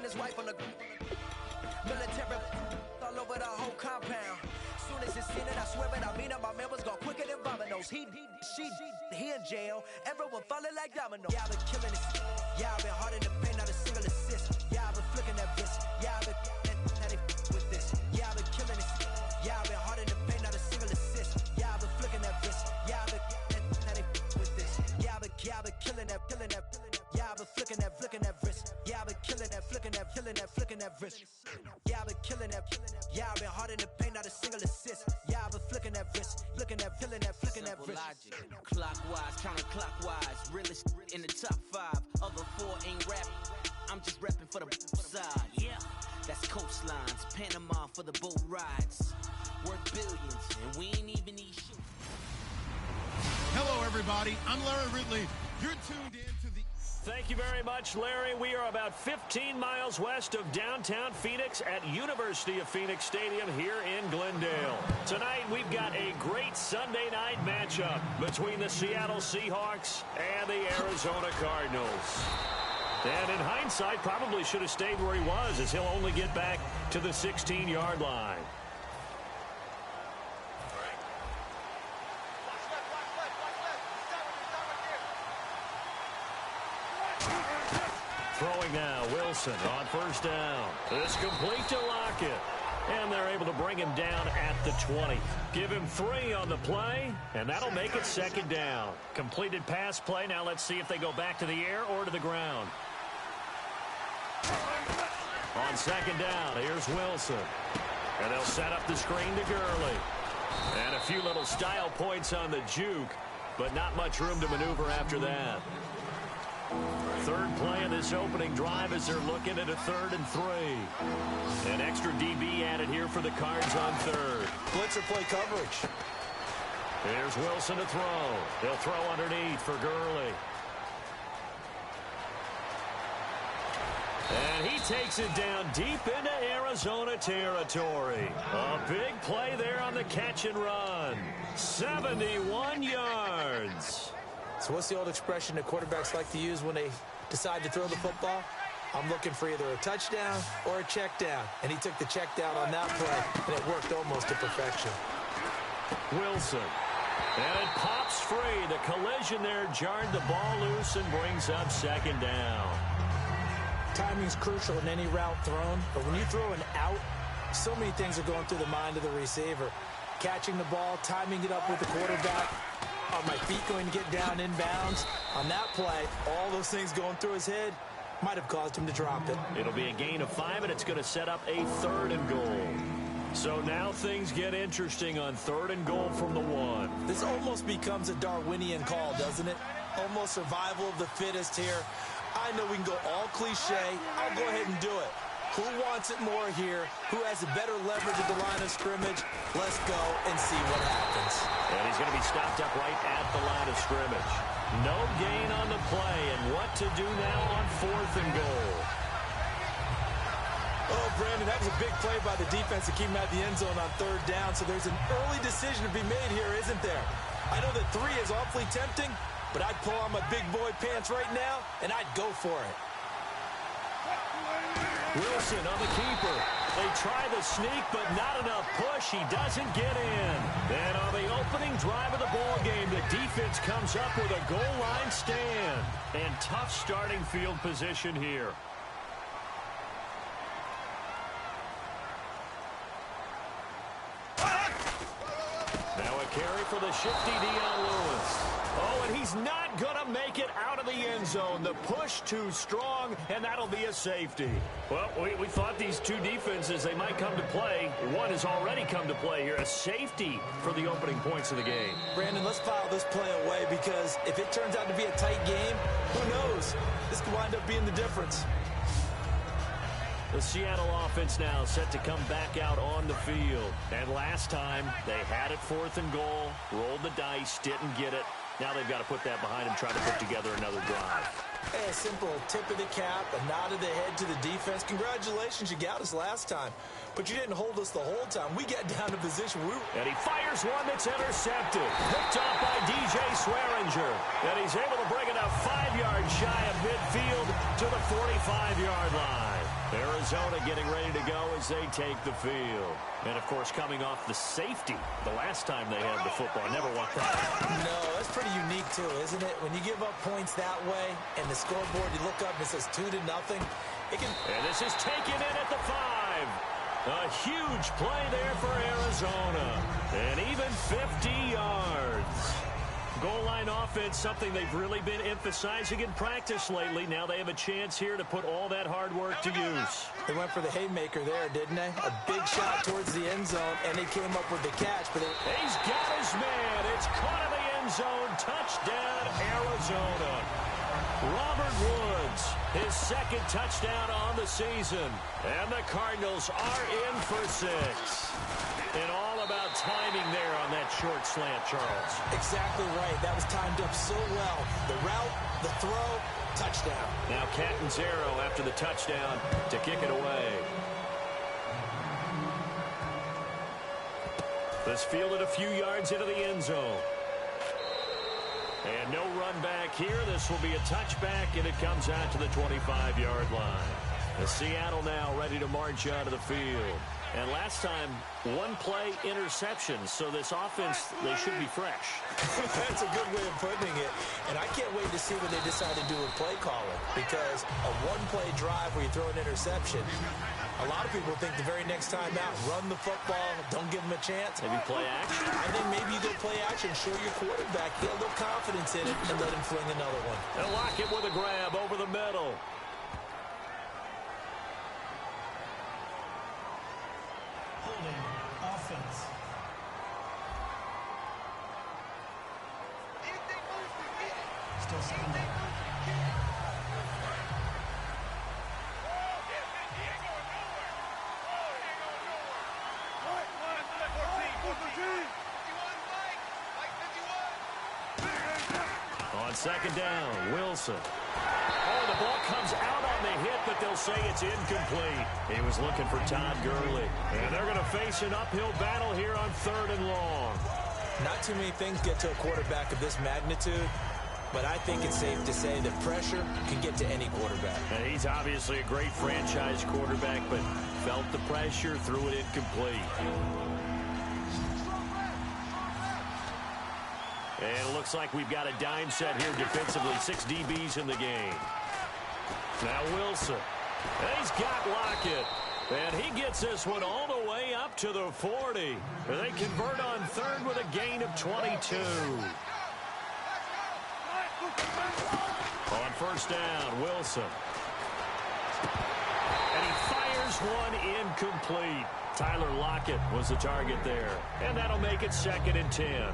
his wife on the military all over the whole compound. Soon as he seen it, I swear it, I mean it, my man was gone quicker than dominoes. He in jail, everyone falling like dominoes. Yeah, I've been killing this. Yeah, I've been hard in the paint, not a single assist. Yeah, I've been flicking that wrist. Yeah, I've been with this. Yeah, I've been killing this. Yeah, I've been hard in the paint, not a single assist. Yeah, I've been flicking that wrist. Yeah, I've been with this. Yeah, I've been killing that. Yeah, I've been flicking that wrist. Yeah, I've been killing that, flicking that wrist. Yeah, I've been killing that. Yeah, I've been hard in the paint, not a single assist. Yeah, I've been flicking that wrist, flicking that wrist. Logic. Clockwise, counterclockwise, realest in the top 5. Other 4 ain't rapping. I'm just repping for the side. Yeah, that's coastlines, Panama for the boat rides. Worth billions, and we ain't even need shit. Hello, everybody. I'm Larry Ridley. You're tuned in to the... Thank you very much, Larry. We are about 15 miles west of downtown Phoenix at University of Phoenix Stadium here in Glendale. Tonight, we've got a great Sunday night matchup between the Seattle Seahawks and the Arizona Cardinals. And in hindsight, probably should have stayed where he was, as he'll only get back to the 16-yard line. Throwing now, Wilson on first down. It's complete to Lockett. And they're able to bring him down at the 20. Give him 3 on the play, and that'll make it second down. Completed pass play. Now let's see if they go back to the air or to the ground. On second down, here's Wilson. And they'll set up the screen to Gurley. And a few little style points on the juke, but not much room to maneuver after that. Third play of this opening drive as they're looking at a 3rd and 3. An extra DB added here for the Cards on 3rd. Blitzer play coverage. Here's Wilson to throw. He'll throw underneath for Gurley. And he takes it down deep into Arizona territory. A big play there on the catch and run. 71 yards. So what's the old expression that quarterbacks like to use when they decide to throw the football? I'm looking for either a touchdown or a check down. And he took the check down on that play, and it worked almost to perfection. Wilson. And it pops free. The collision there jarred the ball loose and brings up second down. Timing's crucial in any route thrown, but when you throw an out, so many things are going through the mind of the receiver. Catching the ball, timing it up with the quarterback. Are my feet going to get down inbounds? On that play, all those things going through his head might have caused him to drop it. It'll be a gain of 5, and it's going to set up a 3rd and goal. So now things get interesting on 3rd and goal from the 1. This almost becomes a Darwinian call, doesn't it? Almost survival of the fittest here. I know we can go all cliche. I'll go ahead and do it. Who wants it more here? Who has a better leverage at the line of scrimmage? Let's go and see what happens. And he's going to be stopped up right at the line of scrimmage. No gain on the play, and what to do now on 4th and goal. Oh, Brandon, that was a big play by the defense to keep him at the end zone on 3rd down, so there's an early decision to be made here, isn't there? I know that 3 is awfully tempting, but I'd pull on my big boy pants right now, and I'd go for it. Wilson on the keeper. They try the sneak, but not enough push. He doesn't get in. And on the opening drive of the ball game, the defense comes up with a goal line stand. And tough starting field position here. Now a carry for the shifty Dion Lewis. Oh, and he's not going to make it out of the end zone. The push too strong, and that'll be a safety. Well, we thought these two defenses, they might come to play. One has already come to play here. A safety for the opening points of the game. Brandon, let's file this play away because if it turns out to be a tight game, who knows? This could wind up being the difference. The Seattle offense now set to come back out on the field. And last time, they had it 4th and goal, rolled the dice, didn't get it. Now they've got to put that behind them, try to put together another drive. Hey, a simple tip of the cap, a nod of the head to the defense. Congratulations, you got us last time. But you didn't hold us the whole time. We got down to position. And he fires one that's intercepted. Picked off by DJ Swearinger. And he's able to bring it up 5 yards shy of midfield to the 45-yard line. Arizona getting ready to go as they take the field. And, of course, coming off the safety the last time they had the football. I never want that. No, that's pretty unique, too, isn't it? When you give up points that way and the scoreboard, you look up and it says 2-0, And this is taken in at the 5. A huge play there for Arizona. And even 50 yards. Goal line offense, something they've really been emphasizing in practice lately. Now they have a chance here to put all that hard work to use. They went for the haymaker there, didn't they? A big shot towards the end zone, and they came up with the catch. But he's got his man. It's caught in the end zone. Touchdown, Arizona. Robert Woods, his second touchdown on the season. And the Cardinals are in for 6. And all about timing there on that short slant, Charles. Exactly right. That was timed up so well. The route, the throw, touchdown. Now Catanzaro after the touchdown to kick it away. This fielded a few yards into the end zone. And no run back here. This will be a touchback, and it comes out to the 25-yard line. As Seattle now ready to march out of the field. And last time, one play interception. So this offense, they should be fresh. That's a good way of putting it. And I can't wait to see what they decide to do with play calling. Because a one-play drive where you throw an interception, a lot of people think the very next time out, run the football, don't give them a chance. Maybe play action? I think maybe you go play action, show your quarterback, get a little confidence in it, and let him fling another one. And Lockett with a grab over the middle. Holding offense. Still second down. On second down, Wilson. Oh, the ball comes out on the hit, but they'll say it's incomplete. He was looking for Todd Gurley. And they're going to face an uphill battle here on 3rd and long. Not too many things get to a quarterback of this magnitude, but I think it's safe to say that pressure can get to any quarterback. And he's obviously a great franchise quarterback, but felt the pressure, threw it incomplete. And it looks like we've got a dime set here defensively. 6 DBs in the game. Now Wilson. And he's got Lockett. And he gets this one all the way up to the 40. And they convert on 3rd with a gain of 22. On 1st down, Wilson. And he fires one incomplete. Tyler Lockett was the target there. And that'll make it 2nd and 10.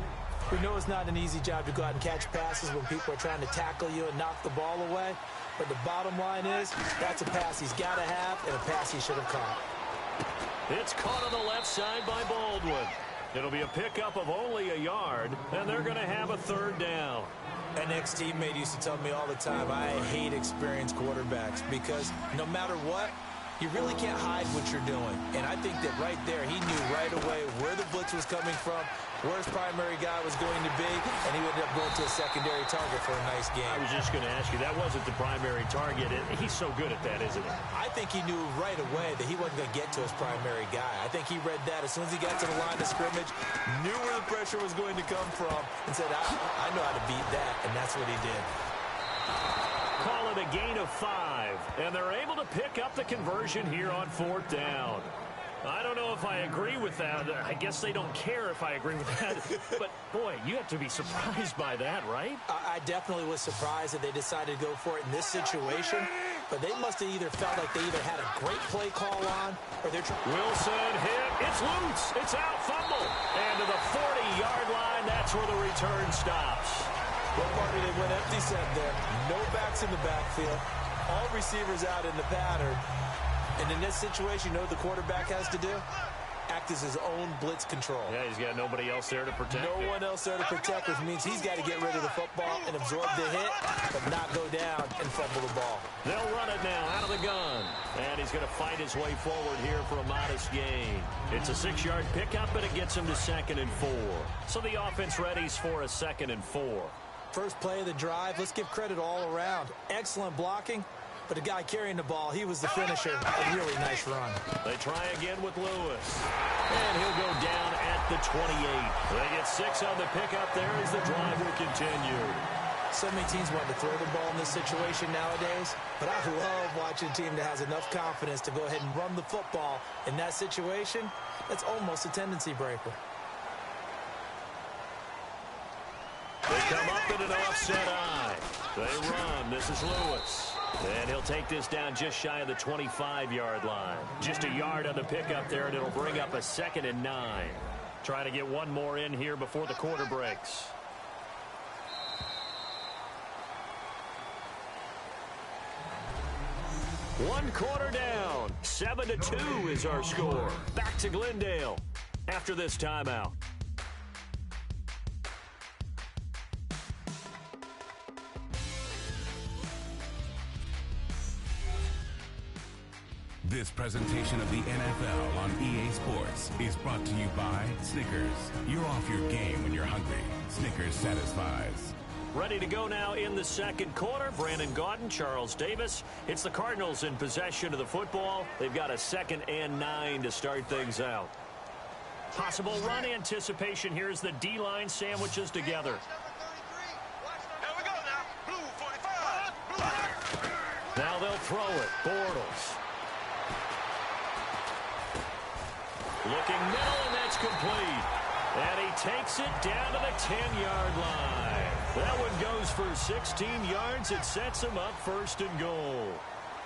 We know it's not an easy job to go out and catch passes when people are trying to tackle you and knock the ball away. But the bottom line is, that's a pass he's got to have and a pass he should have caught. It's caught on the left side by Baldwin. It'll be a pickup of only a yard, and they're going to have a 3rd down. An ex-teammate used to tell me all the time, I hate experienced quarterbacks because no matter what, you really can't hide what you're doing. And I think that right there, he knew right away where the blitz was coming from, where his primary guy was going to be, and he ended up going to a secondary target for a nice game. I was just going to ask you, that wasn't the primary target. He's so good at that, isn't he? I think he knew right away that he wasn't going to get to his primary guy. I think he read that as soon as he got to the line of scrimmage, knew where the pressure was going to come from, and said, I know how to beat that, and that's what he did. Call it a gain of 5, and they're able to pick up the conversion here on 4th down. I don't know if I agree with that. I guess they don't care if I agree with that. But, boy, you have to be surprised by that, right? I definitely was surprised that they decided to go for it in this situation. But they must have either felt like they either had a great play call on or they're trying. Wilson hit. It's loose. It's out. Fumble. And to the 40-yard line, that's where the return stops. Well, Marty, they went empty set there. No backs in the backfield. All receivers out in the pattern. And in this situation, you know what the quarterback has to do? Act as his own blitz control. Yeah, he's got nobody else there to protect No him. one else there to protect, which means he's got to get rid of the football and absorb the hit, but not go down and fumble the ball. They'll run it now out of the gun. And he's going to fight his way forward here for a modest gain. It's a 6-yard pickup, and it gets him to 2nd and 4. So the offense readies for a 2nd and 4. First play of the drive, let's give credit all around. Excellent blocking, but the guy carrying the ball, he was the finisher. A really nice run. They try again with Lewis. And he'll go down at the 28. They get 6 on the pickup there as the drive will continue. So many teams want to throw the ball in this situation nowadays, but I love watching a team that has enough confidence to go ahead and run the football in that situation. That's almost a tendency breaker. They come up in an offset eye. They run. This is Lewis. And he'll take this down just shy of the 25-yard line. Just a yard on the pickup there, and it'll bring up a 2nd and 9. Trying to get one more in here before the quarter breaks. One quarter down. 7-2 is our score. Back to Glendale after this timeout. This presentation of the NFL on EA Sports is brought to you by Snickers. You're off your game when you're hungry. Snickers satisfies. Ready to go now in the second quarter. Brandon Gaudin, Charles Davis. It's the Cardinals in possession of the football. They've got a 2nd and 9 to start things out. Possible run anticipation. Here's the D-line sandwiches together. Now they'll throw it. Bortles. Looking middle, and that's complete. And he takes it down to the 10-yard line. That one goes for 16 yards. It sets him up 1st and goal.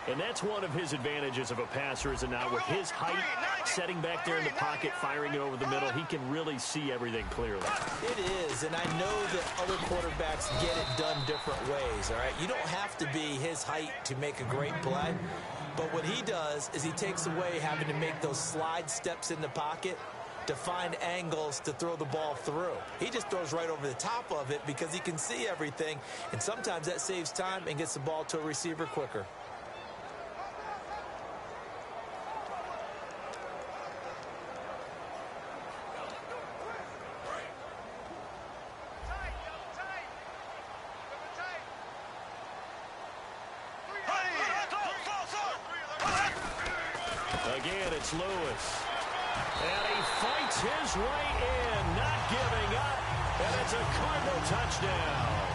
And that's one of his advantages of a passer, is it not? With his height, setting back there in the pocket, firing it over the middle, he can really see everything clearly. It is, and I know that other quarterbacks get it done different ways, all right? You don't have to be his height to make a great play. But what he does is he takes away having to make those slide steps in the pocket to find angles to throw the ball through. He just throws right over the top of it because he can see everything, and sometimes that saves time and gets the ball to a receiver quicker. Again, it's Lewis. And he fights his way in, not giving up. And it's a Cardinal touchdown.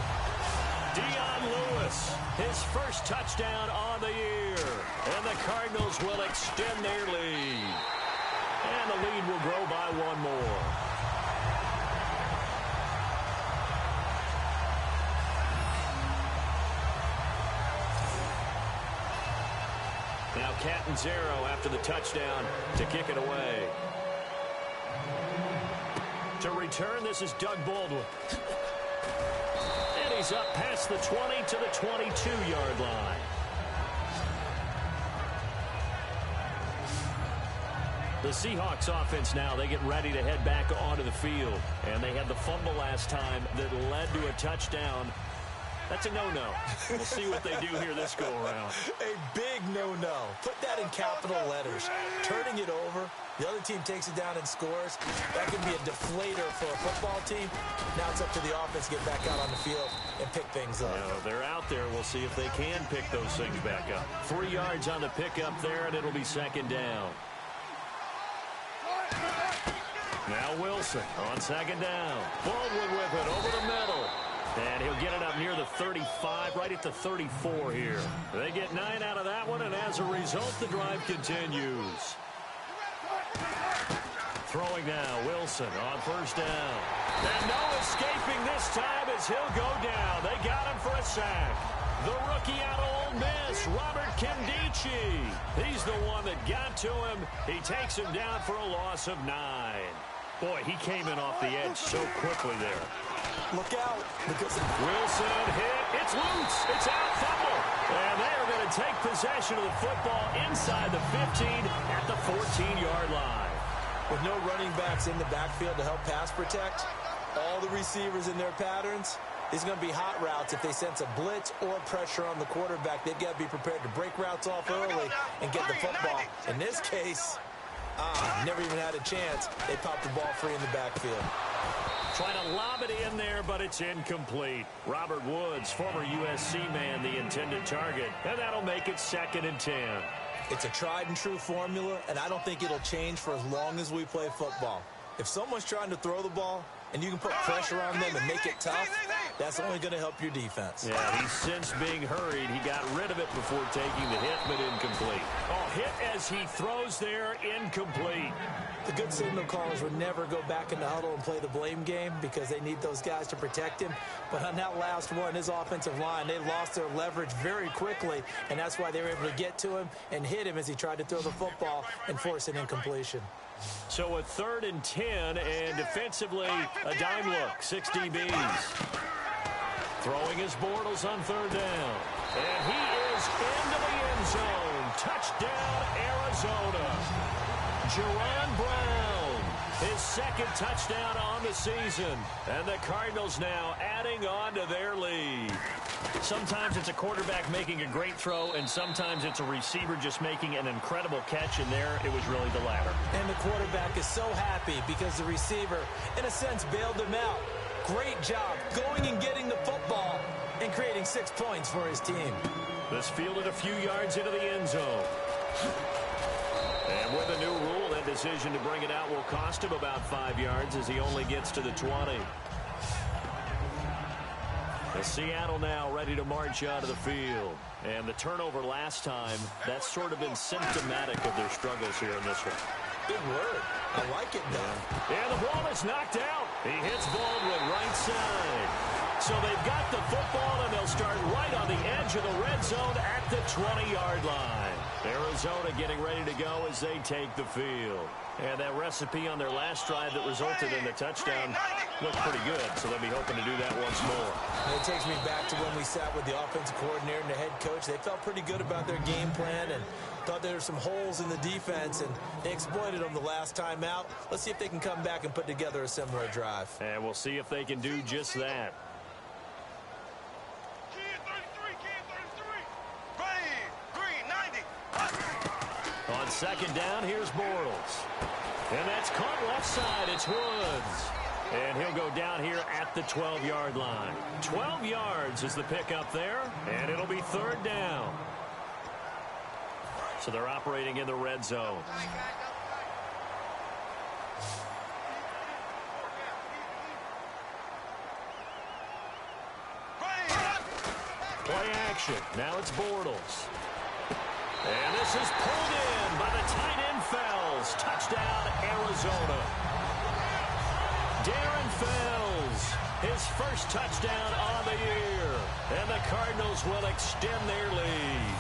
Dion Lewis, his first touchdown on the year. And the Cardinals will extend their lead. And the lead will grow by one more. Now Catanzaro after the touchdown to kick it away. To return, this is Doug Baldwin. And he's up past the 20 to the 22-yard line. The Seahawks offense now, they get ready to head back onto the field. And they had the fumble last time that led to a touchdown. That's a no-no. We'll see what they do here this go-around. A big no-no. Put that in capital letters. Turning it over, the other team takes it down and scores. That could be a deflator for a football team. Now it's up to the offense to get back out on the field and pick things up. They're out there. We'll see if they can pick those things back up. 3 yards on the pickup there, and it'll be 2nd down. Now Wilson on 2nd down. Baldwin with it over the middle. And he'll get it up near the 35, right at the 34 here. They get 9 out of that one, and as a result, the drive continues. Throwing now, Wilson on 1st down. And no escaping this time as he'll go down. They got him for a sack. The rookie out of Ole Miss, Robert Kimdichie. He's the one that got to him. He takes him down for a loss of 9. Boy, he came in off the edge so quickly there. Look out, because Wilson hit. It's loose. It's out. Fumble. And they are going to take possession of the football inside the 15 at the 14-yard line. with no running backs in the backfield to help pass protect, all the receivers in their patterns, it's going to be hot routes if they sense a blitz or pressure on the quarterback. They've got to be prepared to break routes off early and get the football. In this case, never even had a chance. They popped the ball free in the backfield. Trying to lob it in there, but it's incomplete. Robert Woods, former USC man, the intended target. And that'll make it 2nd and 10. It's a tried-and-true formula, and I don't think it'll change for as long as we play football. If someone's trying to throw the ball and you can put pressure on them and make it tough, that's only going to help your defense. Yeah, he's since being hurried. He got rid of it before taking the hit, but incomplete. Oh, hit as he throws there, incomplete. The good signal callers would never go back in the huddle and play the blame game because they need those guys to protect him. But on that last one, his offensive line, they lost their leverage very quickly, and that's why they were able to get to him and hit him as he tried to throw the football and force an incompletion. So a 3rd and 10, and defensively, a dime look, 6 DBs. Throwing his Bortles on 3rd down. And he is into the end zone. Touchdown, Arizona. Jerron Brown, his 2nd touchdown on the season. And the Cardinals now adding on to their lead. Sometimes it's a quarterback making a great throw, and sometimes it's a receiver just making an incredible catch, and there it was really the latter. And the quarterback is so happy because the receiver, in a sense, bailed him out. Great job going and getting the football and creating 6 points for his team. This fielded a few yards into the end zone. And with a new rule, that decision to bring it out will cost him about 5 yards as he only gets to the 20. The Seattle now ready to march out of the field. And the turnover last time, that's sort of been symptomatic of their struggles here in this one. Good word. I like it, though. And the ball is knocked out. He hits Baldwin right side. So they've got the football, and they'll start right on the edge of the red zone at the 20-yard line. Arizona getting ready to go as they take the field. And that recipe on their last drive that resulted in the touchdown looked pretty good, so they'll be hoping to do that once more. And it takes me back to when we sat with the offensive coordinator and the head coach. They felt pretty good about their game plan and thought there were some holes in the defense, and they exploited them the last time out. Let's see if they can come back and put together a similar drive. And we'll see if they can do just that. On 2nd down, here's Bortles. And that's caught left side. It's Woods. And he'll go down here at the 12-yard line. 12 yards is the pickup there, and it'll be 3rd down. So they're operating in the red zone. Play action. Now it's Bortles. And this is pulled in by the tight end Fells. Touchdown, Arizona. Darren Fells, his first touchdown on the year. And the Cardinals will extend their lead.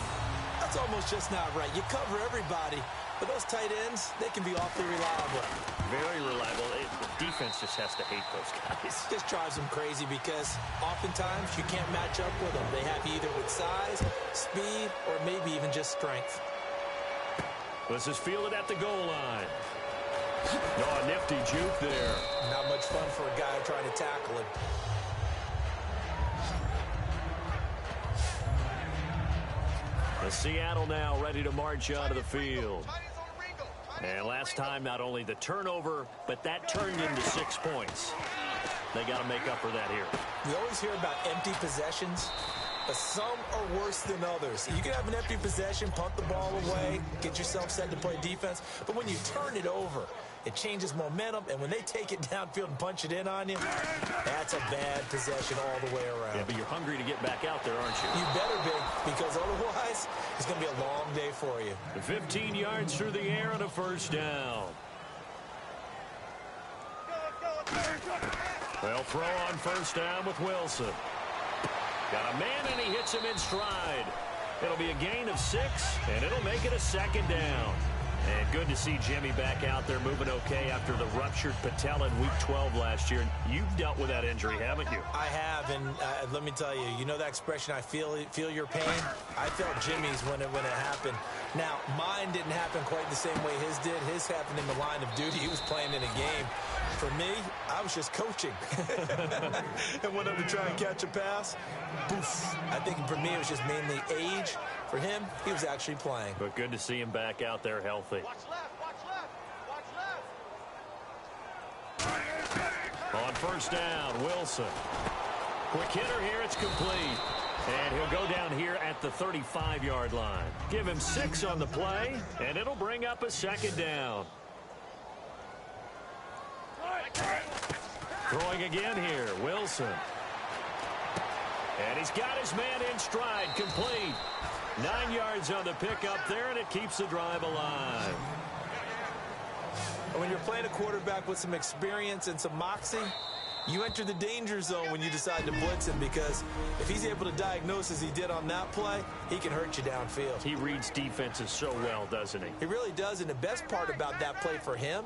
That's almost just not right. You cover everybody, but those tight ends, they can be awfully reliable. Very reliable. The defense just has to hate those guys. Just drives them crazy because oftentimes you can't match up with them. They have either with size, speed, or maybe even just strength. This is fielded at the goal line. Oh, a nifty juke there. Not much fun for a guy trying to tackle him. The Seattle now ready to march out of the field. And last time, not only the turnover, but that turned into 6 points. They got to make up for that here. We always hear about empty possessions, but some are worse than others. You can have an empty possession, punt the ball away, get yourself set to play defense, but when you turn it over, it changes momentum, and when they take it downfield and punch it in on you, that's a bad possession all the way around. Yeah, but you're hungry to get back out there, aren't you? You better be, because otherwise, it's going to be a long day for you. 15 yards through the air and a 1st down. They'll throw on 1st down with Wilson. Got a man, and he hits him in stride. It'll be a gain of 6, and it'll make it a 2nd down. And good to see Jimmy back out there moving okay after the ruptured patella in Week 12 last year. You've dealt with that injury, haven't you? I have, and let me tell you, you know that expression, I feel your pain? I felt Jimmy's when it happened. Now, mine didn't happen quite the same way his did. His happened in the line of duty. He was playing in a game. For me, I was just coaching. And went up to try and catch a pass. Poof. I think for me, it was just mainly age. For him, he was actually playing. But good to see him back out there healthy. Watch left, watch left, watch left. first down. Wilson. Quick hitter here. It's complete. And he'll go down here at the 35-yard line. Give him 6 on the play, and it'll bring up a second down. Throwing again here, Wilson. And he's got his man in stride, complete. 9 yards on the pickup there, and it keeps the drive alive. When you're playing a quarterback with some experience and some moxie, you enter the danger zone when you decide to blitz him, because if he's able to diagnose as he did on that play, he can hurt you downfield. He reads defenses so well, doesn't he? He really does, and the best part about that play for him,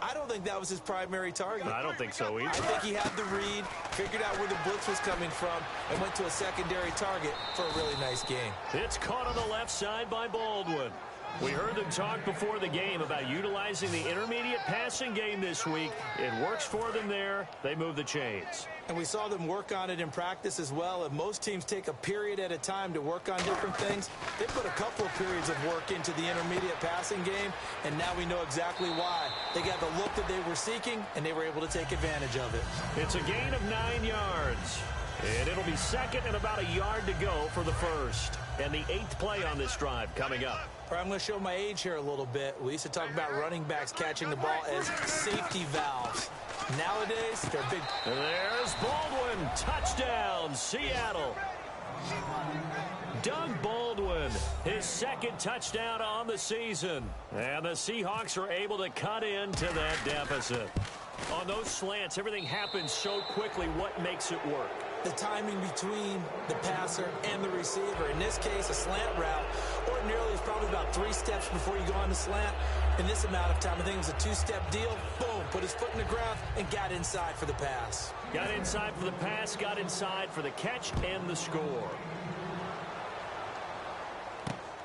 I don't think that was his primary target. I don't think so either. I think he had the read, figured out where the blitz was coming from, and went to a secondary target for a really nice game. It's caught on the left side by Baldwin. We heard them talk before the game about utilizing the intermediate passing game this week. It works for them there. They move the chains. And we saw them work on it in practice as well. And most teams take a period at a time to work on different things. They put a couple of periods of work into the intermediate passing game, and now we know exactly why. They got the look that they were seeking, and they were able to take advantage of it. It's a gain of 9 yards. And it'll be second and about a yard to go for the first. And the 8th play on this drive coming up. I'm going to show my age here a little bit. We used to talk about running backs catching the ball as safety valves. Nowadays, they're big. And there's Baldwin. Touchdown, Seattle. Doug Baldwin, his second touchdown on the season. And the Seahawks are able to cut into that deficit. On those slants, everything happens so quickly. What makes it work? The timing between the passer and the receiver. In this case, a slant route ordinarily is probably about 3 steps before you go on the slant. In this amount of time, I think it was a 2-step deal. Boom, put his foot in the ground and got inside for the pass. Got inside for the pass, got inside for the catch and the score.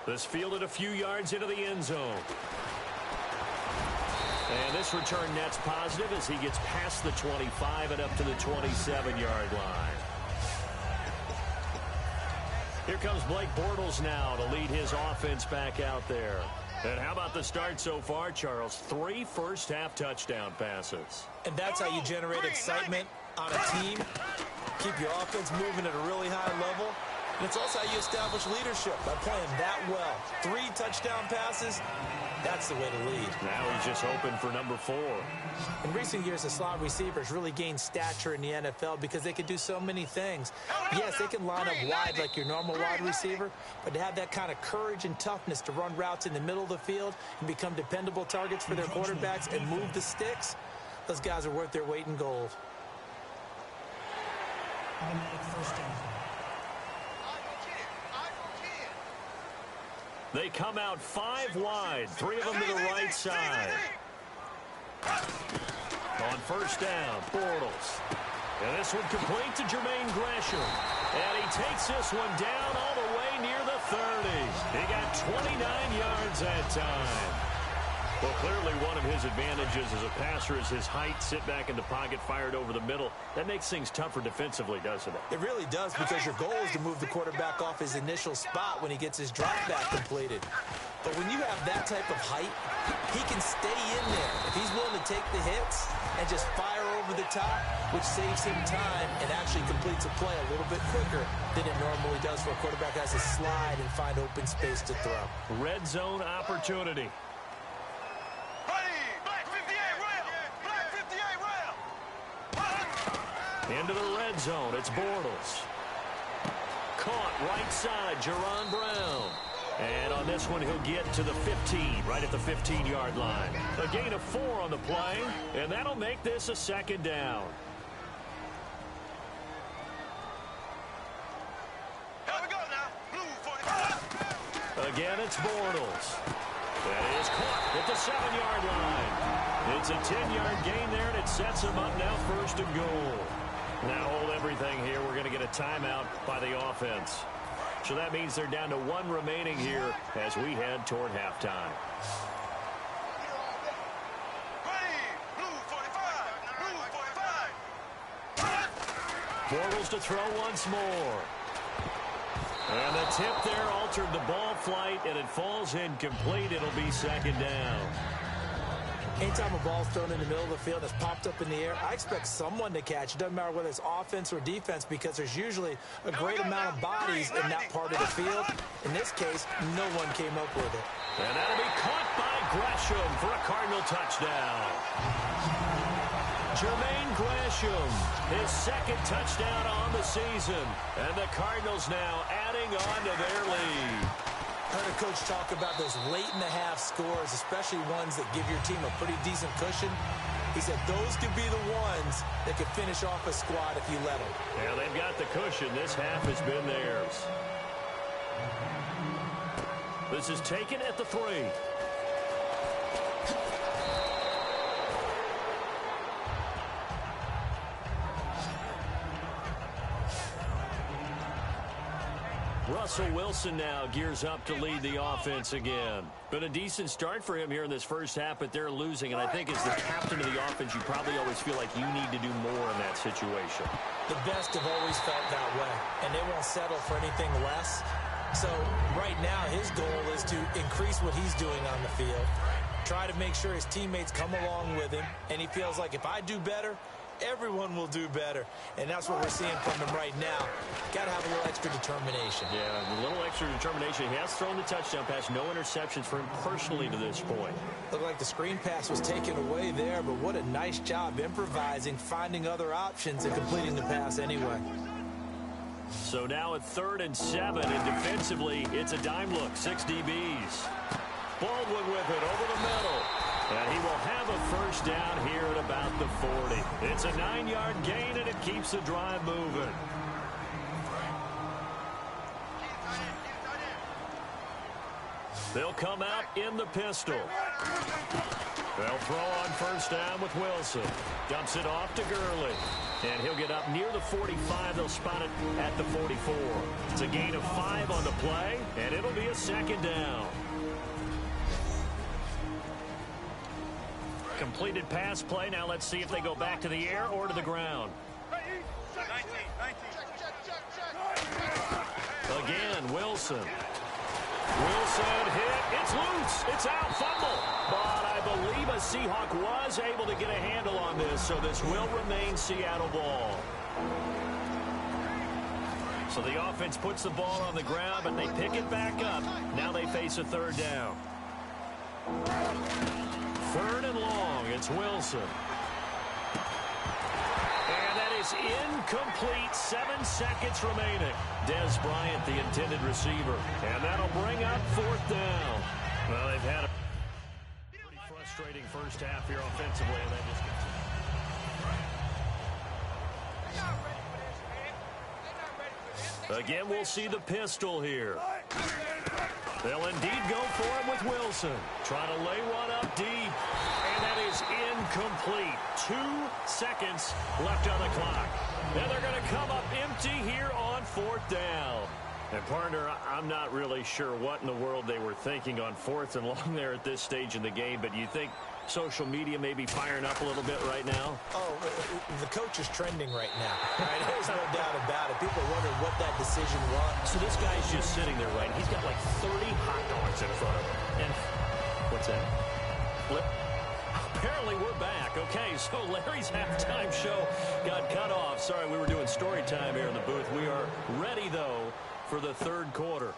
This fielded a few yards into the end zone. And this return net's positive as he gets past the 25 and up to the 27-yard line. Here comes Blake Bortles now to lead his offense back out there. And how about the start so far, Charles? 3 first-half touchdown passes. And that's how you generate excitement on a team. Keep your offense moving at a really high level. And it's also how you establish leadership by playing that well. 3 touchdown passes, that's the way to lead. Now he's just hoping for number 4. In recent years, the slot receivers really gained stature in the NFL because they can do so many things. Yes, they can line up wide like your normal wide receiver, but to have that kind of courage and toughness to run routes in the middle of the field and become dependable targets for their quarterbacks and move the sticks, those guys are worth their weight in gold. Automatic first down. They come out 5 wide, 3 of them to the right side. On first down, Bortles. And this one complete to Jermaine Gresham. And he takes this one down all the way near the 30. He got 29 yards that time. Well, clearly one of his advantages as a passer is his height. Sit back in the pocket, fired over the middle. That makes things tougher defensively, doesn't it? It really does, because your goal is to move the quarterback off his initial spot when he gets his drop back completed. But when you have that type of height, he can stay in there. If he's willing to take the hits and just fire over the top, which saves him time and actually completes a play a little bit quicker than it normally does where a quarterback has to slide and find open space to throw. Red zone opportunity. Into the red zone, it's Bortles. Caught right side, Jerron Brown. And on this one, he'll get to the 15, right at the 15-yard line. A gain of 4 on the play, and that'll make this a second down. Here we go now. Blue 45. Again, it's Bortles. That is caught at the 7-yard line. It's a 10-yard gain there, and it sets him up now first and goal. Now hold everything here. We're going to get a timeout by the offense. So that means they're down to 1 remaining here as we head toward halftime. Blue 45. Bortles to throw once more. And the tip there altered the ball flight, and it falls incomplete. It'll be second down. Anytime a ball's thrown in the middle of the field that's popped up in the air, I expect someone to catch. It doesn't matter whether it's offense or defense because there's usually a great amount of bodies in that part of the field. In this case, no one came up with it. And that'll be caught by Gresham for a Cardinal touchdown. Jermaine Gresham, his second touchdown on the season. And the Cardinals now adding on to their lead. Heard a coach talk about those late-in-the-half scores, especially ones that give your team a pretty decent cushion. He said those could be the ones that could finish off a squad if you let them. Yeah, they've got the cushion. This half has been theirs. This is taken at the 3. Russell Wilson now gears up to lead the offense again. Been a decent start for him here in this first half, but they're losing. And I think as the captain of the offense, you probably always feel like you need to do more in that situation. The best have always felt that way, and they won't settle for anything less. So right now his goal is to increase what he's doing on the field, try to make sure his teammates come along with him, and he feels like if I do better, everyone will do better. And that's what we're seeing from him right now. Got to have a little extra determination. Yeah, a little extra determination. He has thrown the touchdown pass. No interceptions for him personally to this point. Looked like the screen pass was taken away there, but what a nice job improvising, finding other options, and completing the pass anyway. So now at 3rd and 7, and defensively, it's a dime look. 6 DBs. Baldwin with it over the middle. And he will have a first down here at about the 40. It's a 9-yard gain, and it keeps the drive moving. They'll come out in the pistol. They'll throw on first down with Wilson. Dumps it off to Gurley. And he'll get up near the 45. They'll spot it at the 44. It's a gain of 5 on the play, and it'll be a second down. Completed pass play. Now let's see if they go back to the air or to the ground. 19. Again, Wilson. Wilson hit. It's loose. It's out. Fumble. But I believe a Seahawk was able to get a handle on this, so this will remain Seattle ball. So the offense puts the ball on the ground, but they pick it back up. Now they face a 3rd down. 3rd and long. It's Wilson. And that is incomplete. 7 seconds remaining. Dez Bryant, the intended receiver. And that'll bring up 4th down. Well, they've had a pretty frustrating first half here offensively, and that just continues. Again, we'll see the pistol here. They'll indeed go for it with Wilson. Trying to lay one up deep. And that is incomplete. 2 seconds left on the clock. And they're going to come up empty here on 4th down. And, partner, I'm not really sure what in the world they were thinking on 4th and long there at this stage in the game, but you think social media may be firing up a little bit right now? Oh, the coach is trending right now. Right? There's no doubt about it. People wonder what that decision was. So this guy's just sitting there, right? He's got like 30 hot dogs in front of him. And what's that? Apparently we're back. Okay, so Larry's halftime show got cut off. Sorry, we were doing story time here in the booth. We are ready, though, for the 3rd quarter.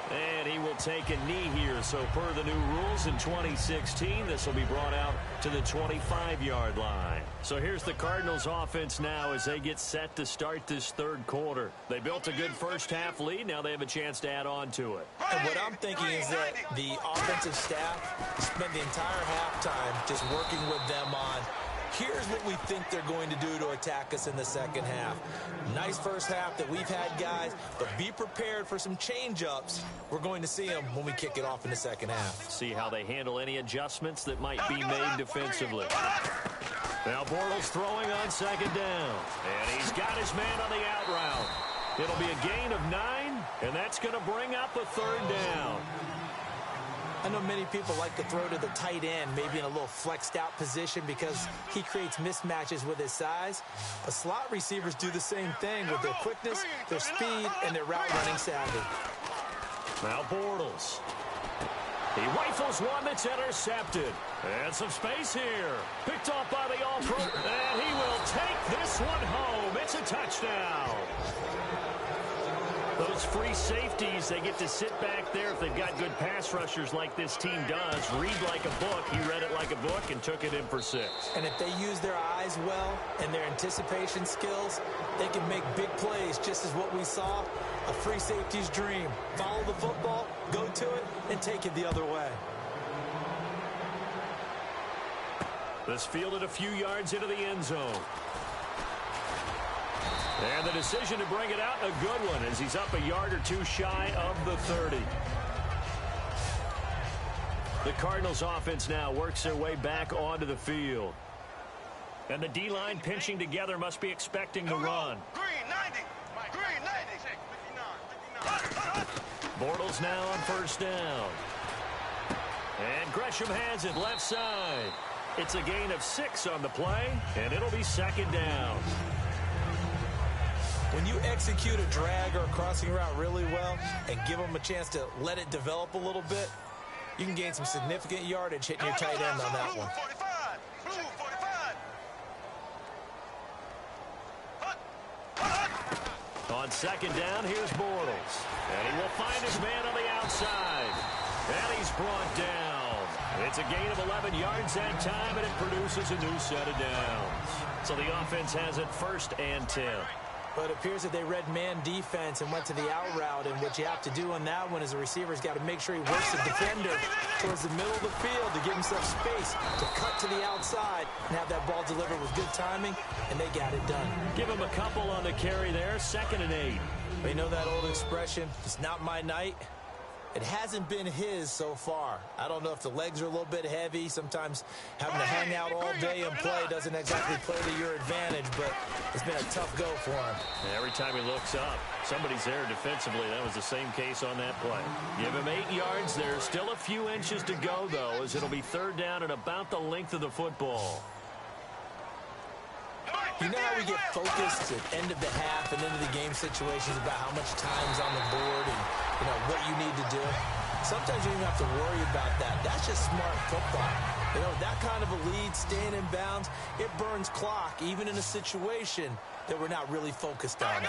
And he will take a knee here. So per the new rules in 2016, this will be brought out to the 25-yard line. So here's the Cardinals offense now as they get set to start this 3rd quarter. They built a good first half lead. Now they have a chance to add on to it. And what I'm thinking is that the offensive staff spent the entire halftime just working with them on, here's what we think they're going to do to attack us in the second half. Nice first half that we've had, guys, but be prepared for some change-ups. We're going to see them when we kick it off in the second half. See how they handle any adjustments that might be made defensively. Now Bortles throwing on 2nd down. And he's got his man on the out route. It'll be a gain of 9, and that's going to bring up a 3rd down. I know many people like to throw to the tight end, maybe in a little flexed out position because he creates mismatches with his size. But slot receivers do the same thing with their quickness, their speed, and their route running savvy. Now Bortles. He rifles one that's intercepted. And some space here. Picked off by the All-Pro. And he will take this one home. It's a touchdown. Those free safeties, they get to sit back there if they've got good pass rushers like this team does. Read like a book. He read it like a book and took it in for 6. And if they use their eyes well and their anticipation skills, they can make big plays, just as what we saw. A free safety's dream. Follow the football, go to it, and take it the other way. This fielded a few yards into the end zone. And the decision to bring it out, a good one, as he's up a yard or two shy of the 30. The Cardinals offense now works their way back onto the field. And the D-line pinching together must be expecting the run. Green 90. Green 90. Bortles now on first down. And Gresham has it left side. It's a gain of 6 on the play, and it'll be second down. When you execute a drag or a crossing route really well and give them a chance to let it develop a little bit, you can gain some significant yardage hitting your tight end on that one. On second down, here's Bortles. And he will find his man on the outside. And he's brought down. It's a gain of 11 yards that time, and it produces a new set of downs. So the offense has it 1st and 10. But it appears that they read man defense and went to the out route, and what you have to do on that one is the receiver's got to make sure he works the defender towards the middle of the field to give himself space to cut to the outside and have that ball delivered with good timing, and they got it done. Give him a couple on the carry there, 2nd and 8. But you know that old expression, it's not my night? It hasn't been his so far. I don't know if the legs are a little bit heavy. Sometimes having to hang out all day and play doesn't exactly play to your advantage, but it's been a tough go for him. Every time he looks up, somebody's there defensively. That was the same case on that play. Give him 8 yards there. Still a few inches to go, though, as it'll be 3rd down and about the length of the football. You know how we get focused at end of the half and into the game situations about how much time's on the board and, you know, what you need to do? Sometimes you don't even have to worry about that. That's just smart football. You know, that kind of a lead, staying in bounds, it burns clock, even in a situation that we're not really focused on it.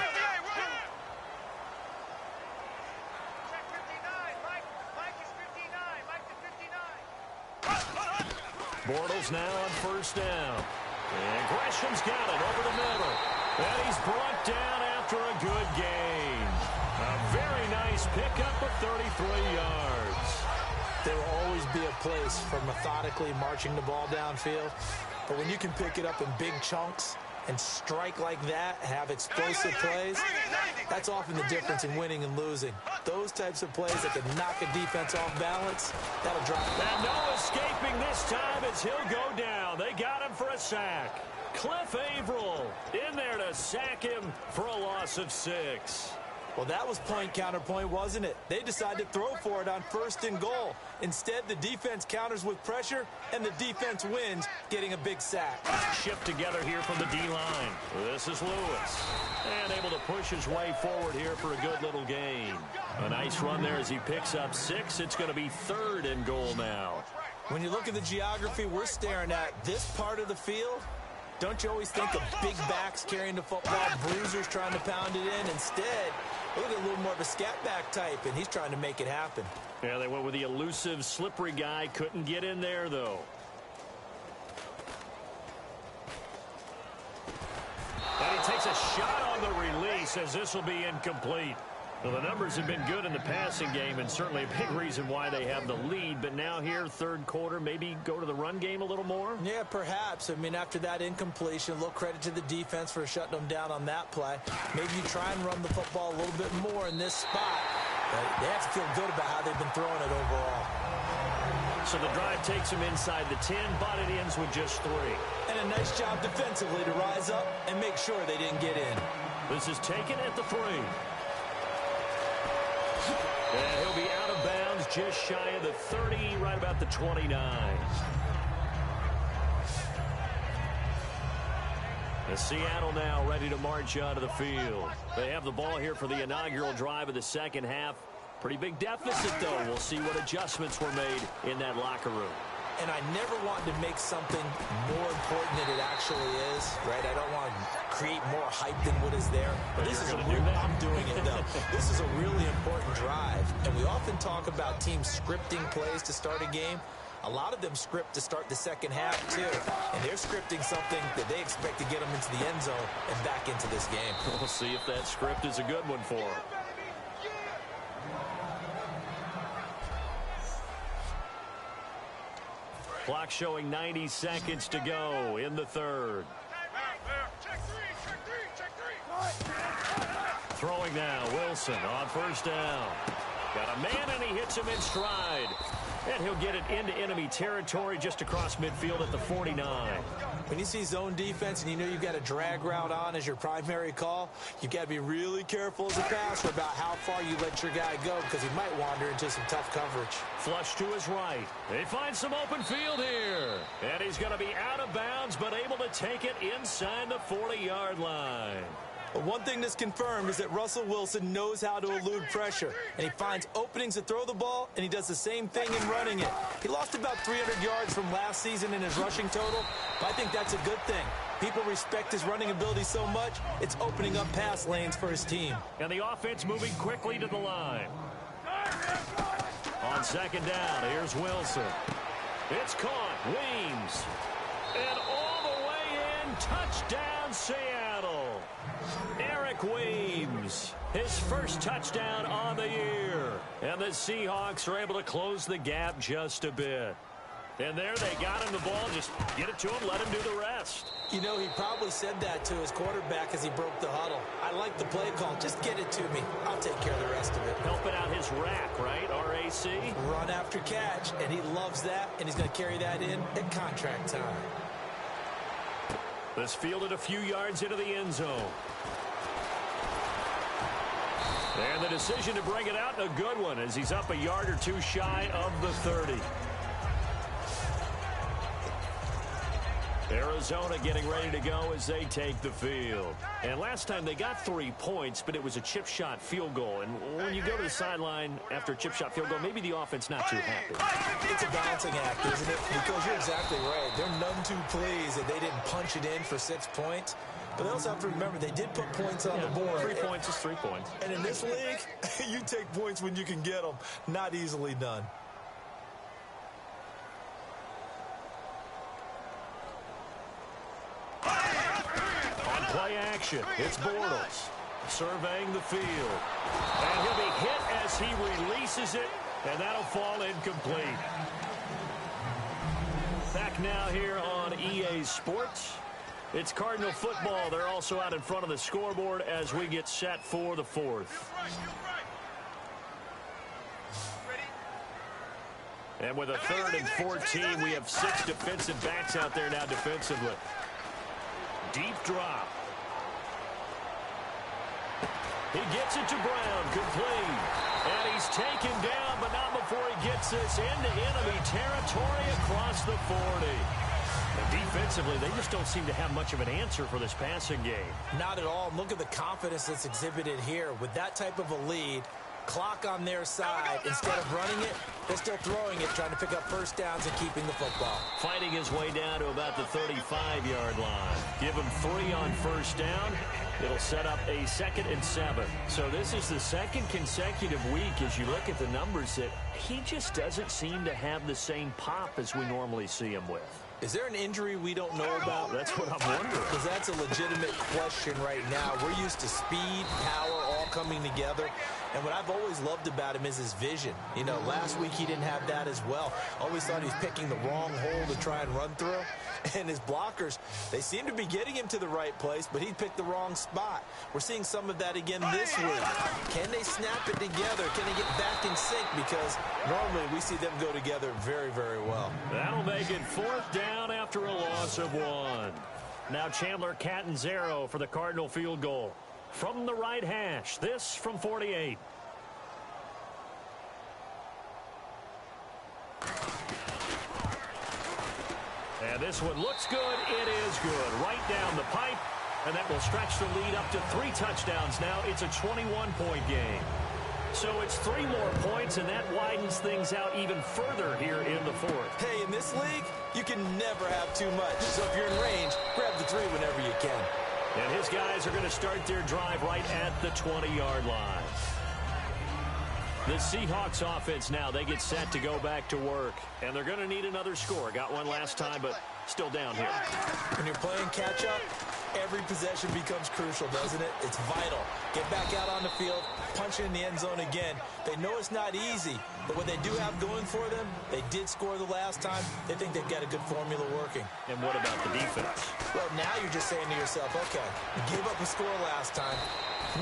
Bortles now on first down. And Gresham's got it over the middle. And he's brought down after a good gain. A very nice pickup of 33 yards. There will always be a place for methodically marching the ball downfield. But when you can pick it up in big chunks and strike like that, have explosive plays, that's often the difference in winning and losing. Those types of plays that can knock a defense off balance, that'll drop. And no escaping this time as he'll go down. They got him for a sack. Cliff Averill in there to sack him for a loss of 6. Well, that was point counterpoint, wasn't it? They decided to throw for it on 1st and goal. Instead, the defense counters with pressure, and the defense wins, getting a big sack. Shift together here from the D-line. This is Lewis. And able to push his way forward here for a good little gain. A nice run there as he picks up 6. It's going to be 3rd and goal now. When you look at the geography we're staring at, this part of the field, don't you always think of big backs carrying the football, bruisers trying to pound it in? Instead, look at a little more of a scat back type, and he's trying to make it happen. Yeah, they went with the elusive, slippery guy. Couldn't get in there, though. And he takes a shot on the release as this will be incomplete. Well, the numbers have been good in the passing game and certainly a big reason why they have the lead. But now here, 3rd quarter, maybe go to the run game a little more? Yeah, perhaps. I mean, after that incompletion, a little credit to the defense for shutting them down on that play. Maybe you try and run the football a little bit more in this spot. But they have to feel good about how they've been throwing it overall. So the drive takes them inside the 10, but it ends with just 3. And a nice job defensively to rise up and make sure they didn't get in. This is taken at the 3. And he'll be out of bounds just shy of the 30, right about the 29. And Seattle now ready to march out of the field. They have the ball here for the inaugural drive of the second half. Pretty big deficit, though. We'll see what adjustments were made in that locker room. And I never want to make something more important than it actually is, right? I don't want to create more hype than what is there. But this is I'm doing it, though. This is a really important drive. And we often talk about teams scripting plays to start a game. A lot of them script to start the second half, too. And they're scripting something that they expect to get them into the end zone and back into this game. We'll see if that script is a good one for them. Clock showing 90 seconds to go in the third. Throwing now, Wilson on first down. Got a man, and he hits him in stride. And he'll get it into enemy territory just across midfield at the 49. When you see zone defense and you know you've got a drag route on as your primary call, you've got to be really careful as a passer about how far you let your guy go because he might wander into some tough coverage. Flush to his right. They find some open field here. And he's going to be out of bounds, but able to take it inside the 40-yard line. But one thing that's confirmed is that Russell Wilson knows how to elude pressure, and he finds openings to throw the ball, and he does the same thing in running it. He lost about 300 yards from last season in his rushing total, but I think that's a good thing. People respect his running ability so much, it's opening up pass lanes for his team. And the offense moving quickly to the line. On second down, here's Wilson. It's caught. Weems. And all the way in, touchdown Seattle. Eric Weems, his first touchdown on the year. And the Seahawks are able to close the gap just a bit. And there they got him the ball. Just get it to him, let him do the rest. You know, he probably said that to his quarterback as he broke the huddle. I like the play call. Just get it to me. I'll take care of the rest of it. Helping out his rack, right? RAC. Run after catch, and he loves that, and he's going to carry that in at contract time. This fielded a few yards into the end zone. And the decision to bring it out, a good one, as he's up a yard or two shy of the 30. Arizona getting ready to go as they take the field. And last time they got 3 points, but it was a chip shot field goal. And when you go to the sideline after a chip shot field goal, maybe the offense not too happy. It's a balancing act, isn't it? Because you're exactly right. They're none too pleased that they didn't punch it in for 6 points. But they also have to remember they did put points on the board. 3 points is 3 points. And in this league, you take points when you can get them. Not easily done. On play action, it's Bortles surveying the field. And he'll be hit as he releases it, and that'll fall incomplete. Back now here on EA Sports. It's Cardinal football. They're also out in front of the scoreboard as we get set for the fourth. And with a 3rd and 14, we have 6 defensive backs out there now defensively. Deep drop. He gets it to Brown, complete. And he's taken down, but not before he gets this into enemy territory across the 40. And defensively, they just don't seem to have much of an answer for this passing game. Not at all. Look at the confidence that's exhibited here. With that type of a lead, clock on their side, instead of running it, they're still throwing it, trying to pick up first downs and keeping the football. Fighting his way down to about the 35-yard line. Give him 3 on first down. It'll set up a 2nd and 7. So this is the 2nd consecutive week, as you look at the numbers, that he just doesn't seem to have the same pop as we normally see him with. Is there an injury we don't know about? That's what I'm wondering. Because that's a legitimate question right now. We're used to speed, power, all coming together. And what I've always loved about him is his vision. You know, last week he didn't have that as well. Always thought he was picking the wrong hole to try and run through. And his blockers, they seem to be getting him to the right place, but he picked the wrong spot. We're seeing some of that again this week. Can they snap it together? Can they get back in sync? Because normally we see them go together very, very well. That'll make it 4th down after a loss of 1. Now Chandler Catanzaro for the Cardinal field goal. From the right hash, this from 48. And this one looks good. It is good. Right down the pipe. And that will stretch the lead up to 3 touchdowns now. It's a 21-point game. So it's 3 more points, and that widens things out even further here in the fourth. Hey, in this league, you can never have too much. So if you're in range, grab the 3 whenever you can. And his guys are going to start their drive right at the 20-yard line. The Seahawks offense now, they get set to go back to work. And they're going to need another score. Got one last time, but still down here. When you're playing catch-up, every possession becomes crucial, doesn't it? It's vital. Get back out on the field, punch it in the end zone again. They know it's not easy, but what they do have going for them, they did score the last time. They think they've got a good formula working. And what about the defense? Well, now you're just saying to yourself, okay, we gave up a score last time.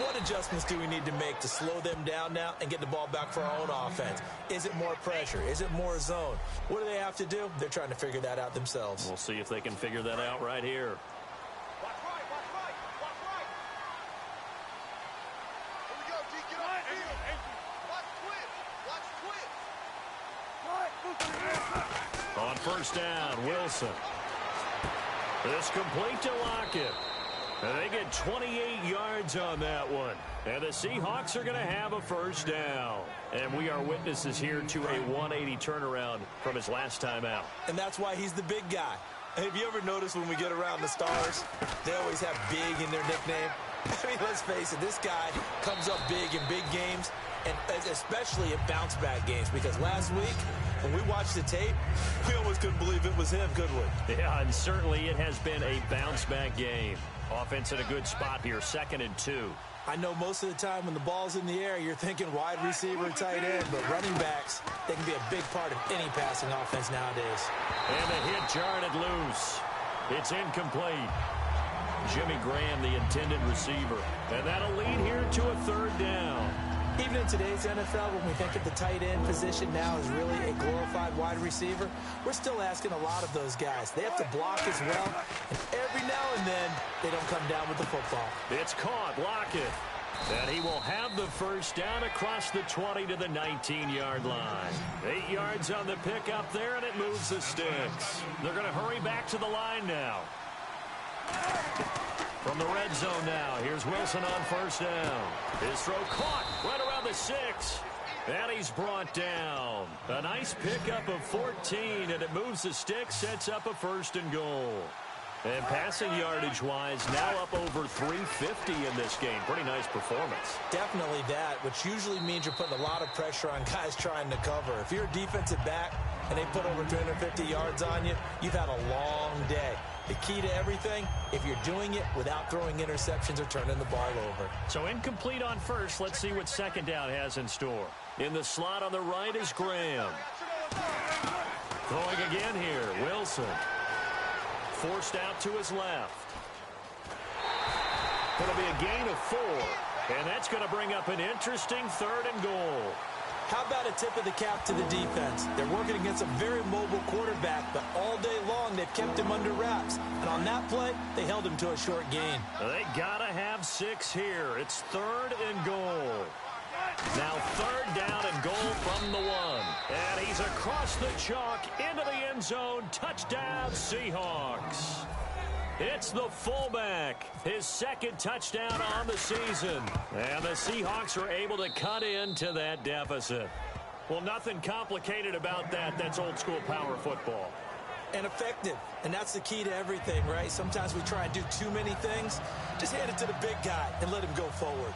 What adjustments do we need to make to slow them down now and get the ball back for our own offense? Is it more pressure? Is it more zone? What do they have to do? They're trying to figure that out themselves. We'll see if they can figure that out right here. Watch right, watch right, watch right. Here we go, D, get up. Watch twitch, watch twitch. On first down, Wilson. This complete to Lockett. And they get 28 yards on that one. And the Seahawks are going to have a first down. And we are witnesses here to a 180 turnaround from his last time out. And that's why he's the big guy. Have you ever noticed when we get around the stars, they always have big in their nickname? I mean, let's face it, this guy comes up big in big games, and especially in bounce-back games, because last week, when we watched the tape, we almost couldn't believe it was him, could we? Yeah, and certainly it has been a bounce-back game. Offense in a good spot here, 2nd and 2. I know most of the time when the ball's in the air, you're thinking wide receiver, tight end, but running backs, they can be a big part of any passing offense nowadays. And the hit jarred loose. It's incomplete. Jimmy Graham, the intended receiver. And that'll lead here to a 3rd down. Even in today's NFL, when we think of the tight end position now as really a glorified wide receiver, we're still asking a lot of those guys. They have to block as well, and every now and then, they don't come down with the football. It's caught, Lockett. And he will have the first down across the 20 to the 19-yard line. 8 yards on the pickup there, and it moves the sticks. They're going to hurry back to the line now. From the red zone now, here's Wilson on first down. His throw caught right around the 6. And he's brought down. A nice pickup of 14, and it moves the sticks, sets up a 1st and goal. And passing yardage-wise, now up over 350 in this game. Pretty nice performance. Definitely that, which usually means you're putting a lot of pressure on guys trying to cover. If you're a defensive back and they put over 350 yards on you, you've had a long day. The key to everything, if you're doing it without throwing interceptions or turning the ball over. So incomplete on first. Let's see what 2nd down has in store. In the slot on the right is Graham. Throwing again here, Wilson. Forced out to his left. Going to be a gain of 4. And that's going to bring up an interesting 3rd and goal. How about a tip of the cap to the defense? They're working against a very mobile quarterback, but all day long they've kept him under wraps. And on that play, they held him to a short gain. They got to have 6 here. It's 3rd and goal. Now 3rd down and goal from the 1. And he's across the chalk into the end zone. Touchdown, Seahawks. It's the fullback, his 2nd touchdown on the season. And the Seahawks are able to cut into that deficit. Well, nothing complicated about that. That's old school power football. And effective. And that's the key to everything, right? Sometimes we try and do too many things. Just hand it to the big guy and let him go forward.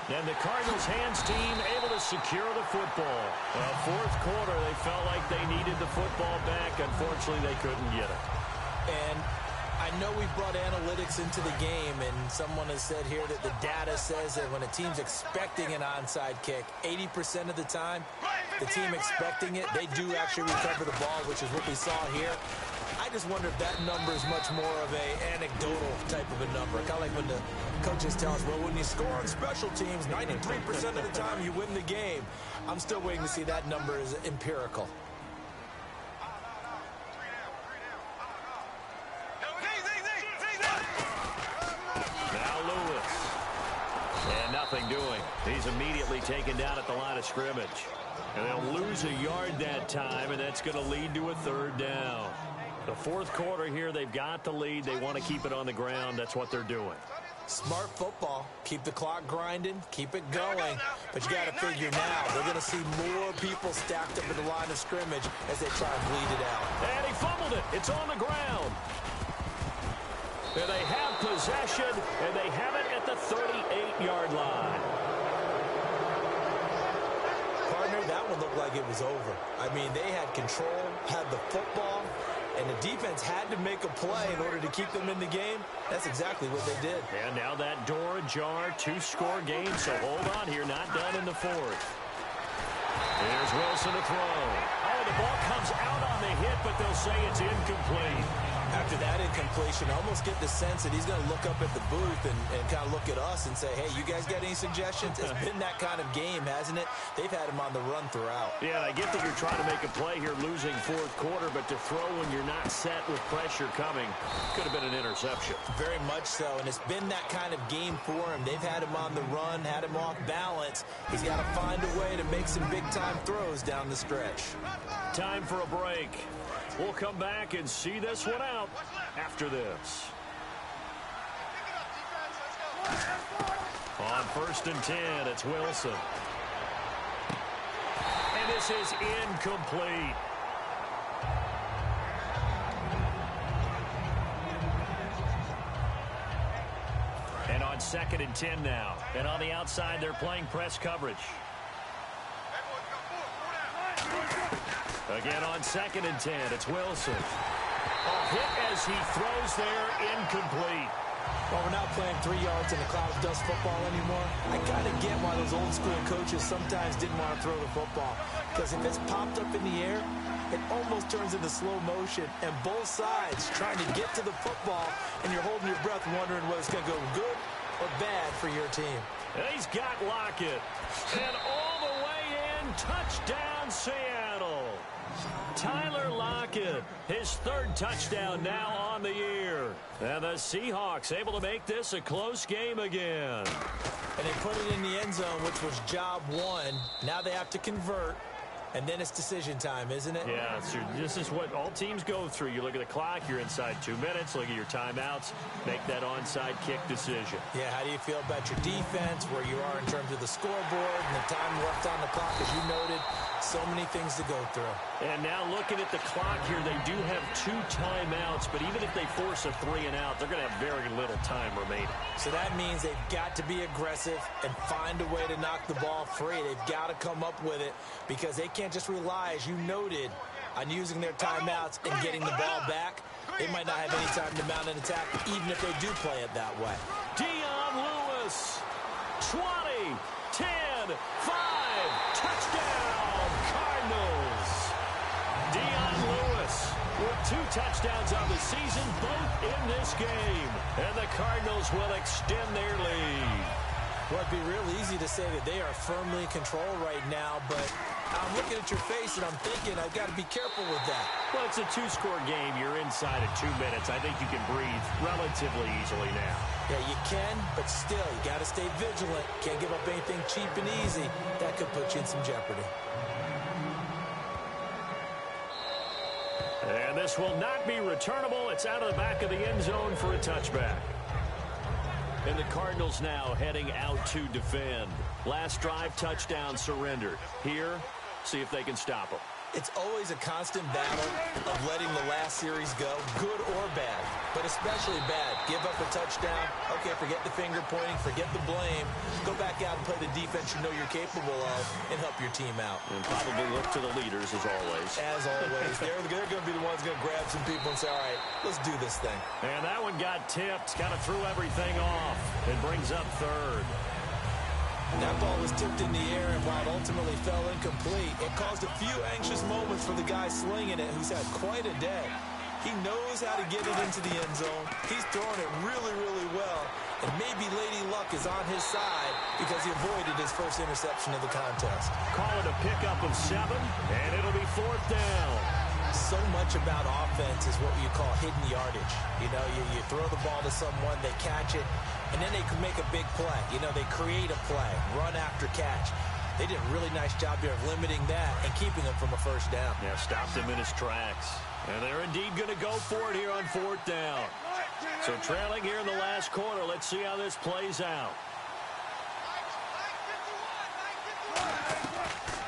And the Cardinals' hands team able to secure the football. 4th quarter, they felt like they needed the football back. Unfortunately, they couldn't get it. And I know we've brought analytics into the game, and someone has said here that the data says that when a team's expecting an onside kick, 80% of the time, the team expecting it, they do actually recover the ball, which is what we saw here. I just wonder if that number is much more of a anecdotal type of a number. Kind of like when the coaches tell us, well, when you score on special teams, 93% of the time you win the game. I'm still waiting to see that number is empirical. Now Lewis. And nothing doing. He's immediately taken down at the line of scrimmage. And they'll lose a yard that time, and that's going to lead to a 3rd down. The 4th quarter here, they've got the lead. They want to keep it on the ground. That's what they're doing. Smart football. Keep the clock grinding, keep it going. But you got to figure now, they're going to see more people stacked up at the line of scrimmage as they try and bleed it out. And he fumbled it. It's on the ground. And they have possession, and they have it at the 38-yard line. Partner, that one looked like it was over. I mean, they had control, had the football, and the defense had to make a play in order to keep them in the game. That's exactly what they did. And now that door ajar, 2-score game, so hold on here, not done in the fourth. There's Wilson to throw. Oh, the ball comes out on the hit, but they'll say it's incomplete. After that incompletion, I almost get the sense that he's going to look up at the booth and kind of look at us and say, hey, you guys got any suggestions? It's been that kind of game, hasn't it? They've had him on the run throughout. Yeah, I get that you're trying to make a play here losing fourth quarter, but to throw when you're not set with pressure coming could have been an interception. Very much so, and it's been that kind of game for him. They've had him on the run, had him off balance. He's got to find a way to make some big-time throws down the stretch. Time for a break. We'll come back and see this one out after this. On 1st and 10, it's Wilson. And this is incomplete. And on 2nd and 10 now. And on the outside, they're playing press coverage. Again on 2nd and 10, it's Wilson. A hit as he throws there, incomplete. Well, we're not playing 3 yards in the cloud of dust football anymore. I kind of get why those old school coaches sometimes didn't want to throw the football. Because if it's popped up in the air, it almost turns into slow motion. And both sides trying to get to the football, and you're holding your breath wondering whether it's going to go good or bad for your team. And he's got Lockett. And all the way in, touchdown Seattle. Tyler Lockett, his 3rd touchdown now on the year. And the Seahawks able to make this a close game again. And they put it in the end zone, which was job 1. Now they have to convert. And then it's decision time, isn't it? Yeah, so this is what all teams go through. You look at the clock, you're inside 2 minutes, look at your timeouts, make that onside kick decision. Yeah, how do you feel about your defense, where you are in terms of the scoreboard and the time left on the clock, as you noted? So many things to go through. And now looking at the clock here, they do have 2 timeouts, but even if they force a 3 and out, they're going to have very little time remaining. So that means they've got to be aggressive and find a way to knock the ball free. They've got to come up with it because they can't just rely, as you noted, on using their timeouts and getting the ball back. They might not have any time to mount an attack, even if they do play it that way. Dion Lewis, 20, 10, 5, touchdown, Cardinals. Dion Lewis with 2 touchdowns on the season, both in this game. And the Cardinals will extend their lead. Well, it'd be real easy to say that they are firmly in control right now, but I'm looking at your face and I'm thinking I've got to be careful with that. Well, it's a 2-score game. You're inside of 2 minutes. I think you can breathe relatively easily now. Yeah, you can, but still, you got to stay vigilant. Can't give up anything cheap and easy. That could put you in some jeopardy. And this will not be returnable. It's out of the back of the end zone for a touchback. And the Cardinals now heading out to defend. Last drive, touchdown surrendered. Here, see if they can stop them. It's always a constant battle of letting the last series go, good or bad, but especially bad. Give up a touchdown. Okay, forget the finger pointing, forget the blame. Go back out and play the defense you know you're capable of and help your team out. And probably look to the leaders as always. As always. They're going to be the ones going to grab some people and say, all right, let's do this thing. And that one got tipped, kind of threw everything off. It brings up 3rd. That ball was tipped in the air, and while it ultimately fell incomplete, it caused a few anxious moments for the guy slinging it, who's had quite a day. He knows how to get it into the end zone. He's throwing it really, really well, and maybe Lady Luck is on his side because he avoided his first interception of the contest. Call it a pickup of 7, and it'll be 4th down. So much about offense is what you call hidden yardage. You know, you throw the ball to someone, they catch it, and then they can make a big play. You know, they create a play, run after catch. They did a really nice job here of limiting that and keeping him from a first down. Yeah, stopped him in his tracks. And they're indeed going to go for it here on 4th down. So trailing here in the last quarter. Let's see how this plays out.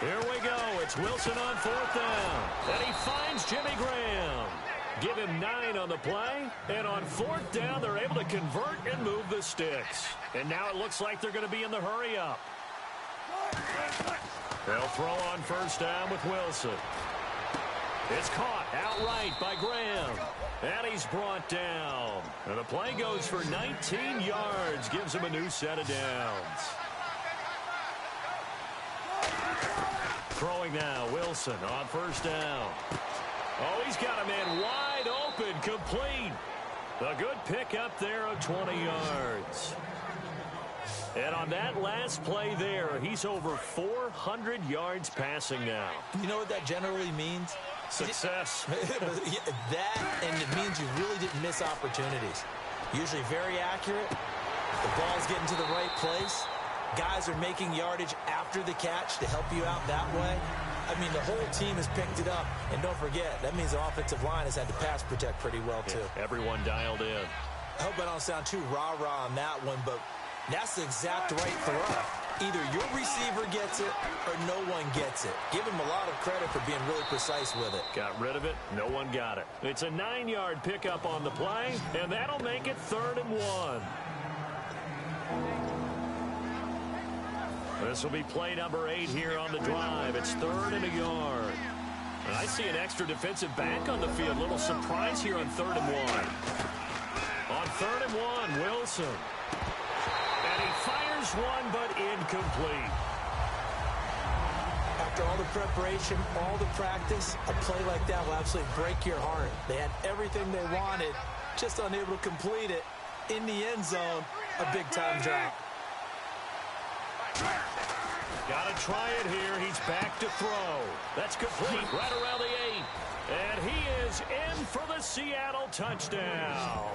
Here we go. It's Wilson on 4th down. And he finds Jimmy Graham. Give him 9 on the play. And on 4th down, they're able to convert and move the sticks. And now it looks like they're going to be in the hurry-up. They'll throw on 1st down with Wilson. It's caught outright by Graham. And he's brought down. And the play goes for 19 yards. Gives him a new set of downs. Throwing now, Wilson on 1st down. Oh, he's got a man wide open, complete. A good pickup there of 20 yards. And on that last play there, he's over 400 yards passing now. You know what that generally means? Success. That, and it means you really didn't miss opportunities. Usually very accurate. The ball's getting to the right place. Guys are making yardage after the catch to help you out that way. I mean, the whole team has picked it up. And don't forget, that means the offensive line has had to pass protect pretty well, too. Yeah, everyone dialed in. I hope I don't sound too rah-rah on that one, but that's the exact right throw. Either your receiver gets it or no one gets it. Give him a lot of credit for being really precise with it. Got rid of it. No one got it. It's a 9-yard pickup on the play, and that'll make it 3rd and 1. This will be play number 8 here on the drive. It's 3rd and a yard. And I see an extra defensive back on the field. Little surprise here on 3rd and 1. On 3rd and 1, Wilson. And he fires one, but incomplete. After all the preparation, all the practice, a play like that will absolutely break your heart. They had everything they wanted, just unable to complete it. In the end zone, a big-time drop. Got to try it here. He's back to throw. That's complete right around the 8. And he is in for the Seattle touchdown.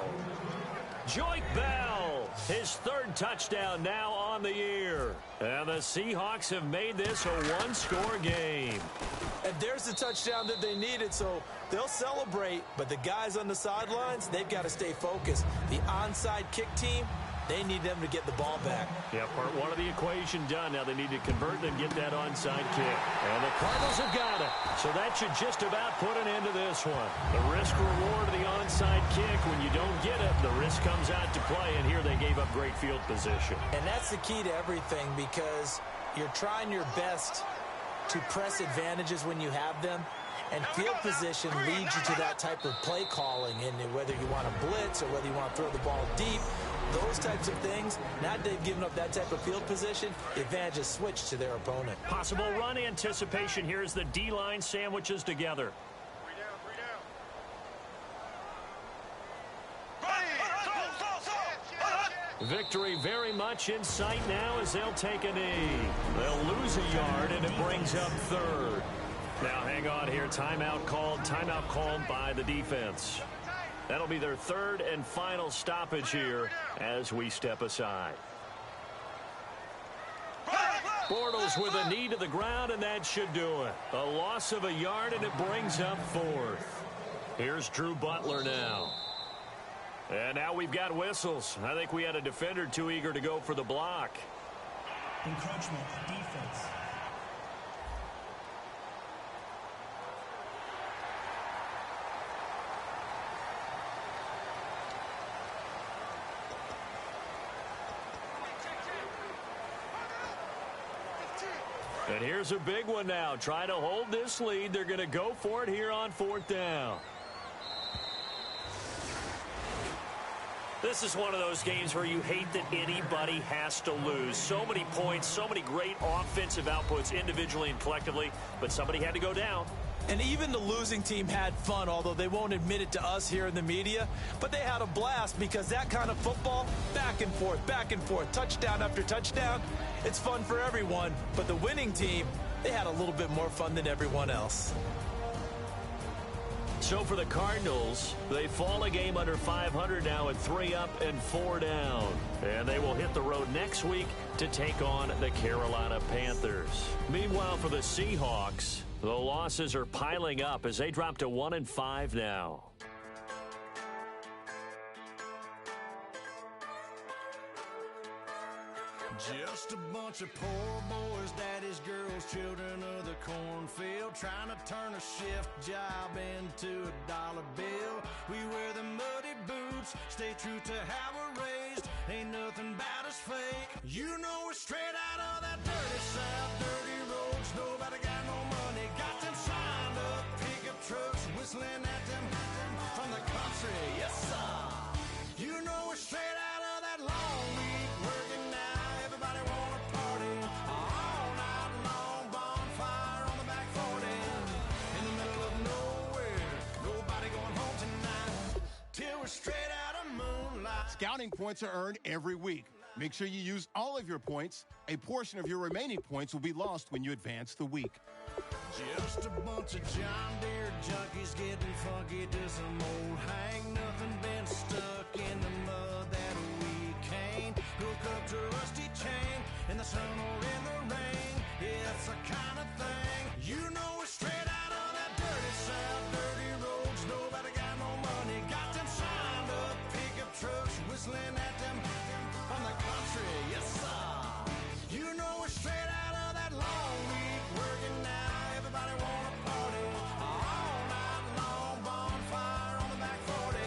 Joyke Bell, his 3rd touchdown now on the year. And the Seahawks have made this a one-score game. And there's the touchdown that they needed, so they'll celebrate. But the guys on the sidelines, they've got to stay focused. The onside kick team, they need them to get the ball back. Yeah, part 1 of the equation done. Now they need to convert and get that onside kick. And the Cardinals have got it. So that should just about put an end to this one. The risk-reward of the onside kick, when you don't get it, the risk comes out to play. And here they gave up great field position. And that's the key to everything, because you're trying your best to press advantages when you have them. And field position leads you to that type of play calling. And whether you want to blitz or whether you want to throw the ball deep, those types of things, now that they've given up that type of field position, the advantage is switched to their opponent. Possible run anticipation here as the D-line sandwiches together. 3 down. Victory very much in sight now as they'll take a knee. They'll lose a yard, and it brings up 3rd. Now, hang on here. Timeout called by the defense. That'll be their 3rd and final stoppage here as we step aside. Bortles with a knee to the ground, and that should do it. A loss of a yard, and it brings up 4th. Here's Drew Butler now. And now we've got whistles. I think we had a defender too eager to go for the block. Encroachment, defense. And here's a big one now. Trying to hold this lead. They're going to go for it here on 4th down. This is one of those games where you hate that anybody has to lose. So many points, so many great offensive outputs individually and collectively, but somebody had to go down. And even the losing team had fun, although they won't admit it to us here in the media. But they had a blast because that kind of football, back and forth, touchdown after touchdown, it's fun for everyone. But the winning team, they had a little bit more fun than everyone else. So for the Cardinals, they fall a game under 500 now at 3 up and 4 down. And they will hit the road next week to take on the Carolina Panthers. Meanwhile, for the Seahawks, the losses are piling up as they drop to 1-5 now. Just a bunch of poor boys, daddy's girls, children of the cornfield, trying to turn a shift job into a dollar bill. We wear the muddy boots, stay true to how we're raised. Ain't nothing about us fake. You know we're straight out of that dirty South, dirty roads. Nobody got no money, got them signed up pickup trucks, whistling at them from the country. Yes, sir. You know we're straight out of that long week, working now. Everybody wanna party all night long. Bonfire on the back 40 in the middle of nowhere. Nobody going home tonight till we're straight out of moonlight. Scouting points are earned every week. Make sure you use all of your points. A portion of your remaining points will be lost when you advance the week. Just a bunch of John Deere junkies getting funky to some old hang. Nothing been stuck in the mud that we can't hook up to a rusty chain in the sun or in the rain. Yeah, it's the kind of thing. You know we're straight out of that dirty South, dirty roads. Nobody got no money, got them signed up pickup trucks, whistling at them from the country. Yes, sir. You know we're straight out of that long week, working now. Everybody wanna party all night long. Bonfire on the back 40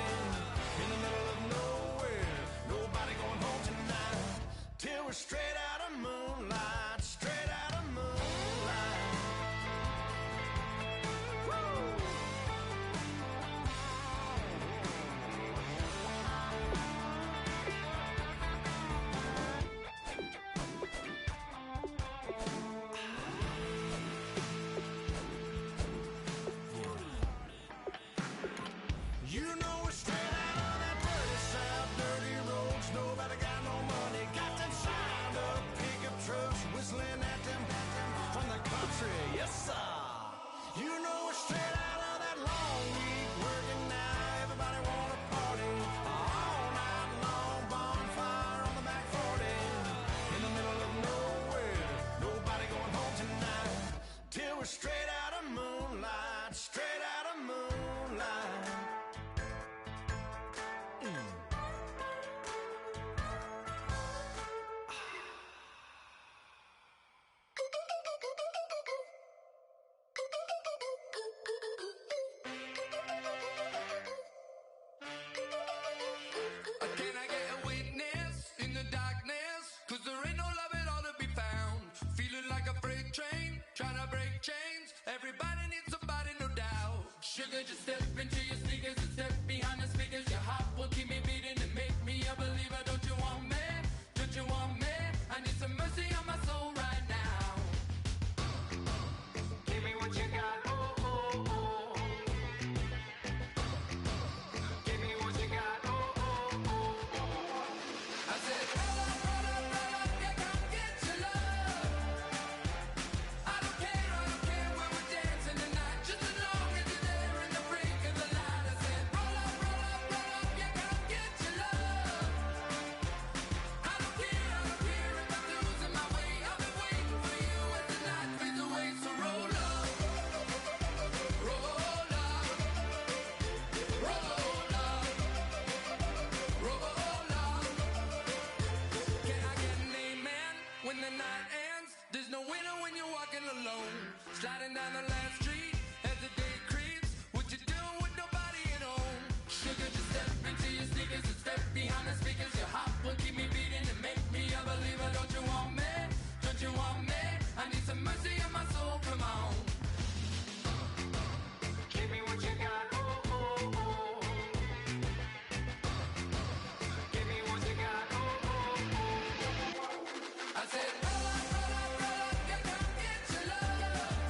in the middle of nowhere. Nobody going home tonight till we're straight out of moonlight. Straight out of moonlight. Woo! You know we're straight out of that dirty South, dirty roads. Nobody got no money, got them signed up pickup trucks, whistling at them from the country. Yes, sir. You know we're straight out of that long week, working now. Everybody wanna party all night long. Bonfire on the back 40 in the middle of nowhere. Nobody going home tonight till we're straight out of moonlight. Straight out of moonlight. Can I get a witness in the darkness? 'Cause there ain't no love at all to be found. Feeling like a freight train, trying to break chains. Everybody needs somebody, no doubt. Sugar, just step into your sneakers and step behind the speakers. Your heart will keep me beating and make me a believer. Don't you want me? Don't you want me? I need some mercy on my soul right now. Give me what you got, oh, oh, oh. Give me what you got, oh, oh, oh, oh. I said, roll up, yeah, come get your love. I don't care when we're dancing tonight, just as long as you're there in the break of the light. I said, roll up, yeah, come get your love. I don't care if I'm losing my way. I've been waiting for you as the night fades away. So roll up, roll up, roll up, roll up. Can I get an amen when the night ends? There's no winner when you're walking alone. Sliding down the last street as the day creeps. What you doing with nobody at home? Sugar, just step into your sneakers and step behind the speakers. Your heart will keep me beating and make me a believer. Don't you want me? Don't you want me? I need some mercy on my soul. Come on. Give me what you got. Oh, oh, oh. Give me what you got. Oh, oh, oh. I said, roll up, yeah, come get your love.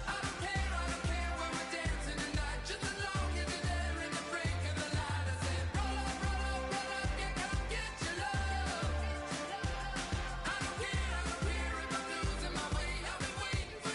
I don't care when we're dancing tonight, just as long as you're there in the break of the light. I said, roll up, yeah, come get your love. I don't care if I'm losing my way. I've been waiting for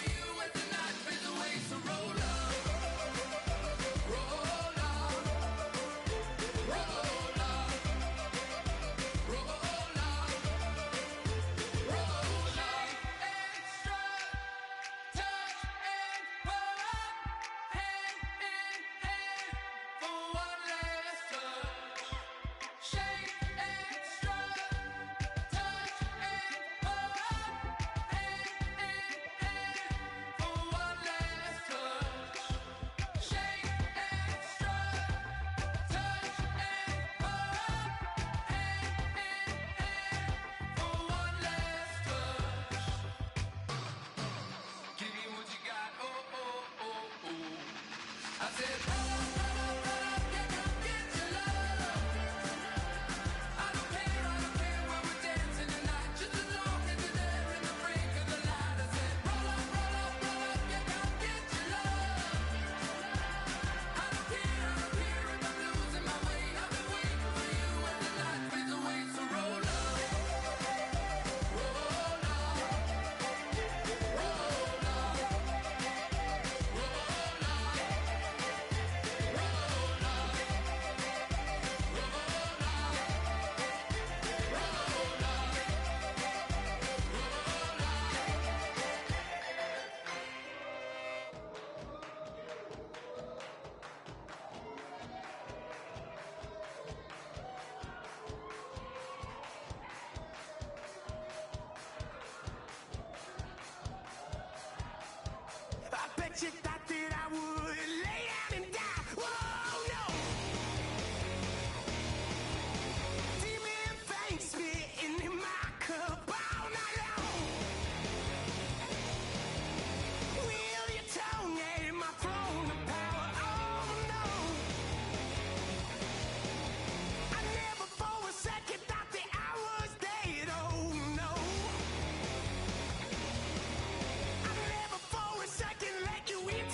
that you thought that I would lay down and die. Whoa, no. Demon things spitting in my cup all night long. Wheel your tongue at my throne of power. Oh, no. I never for a second thought that I was dead. Oh, no. I never for a second let you in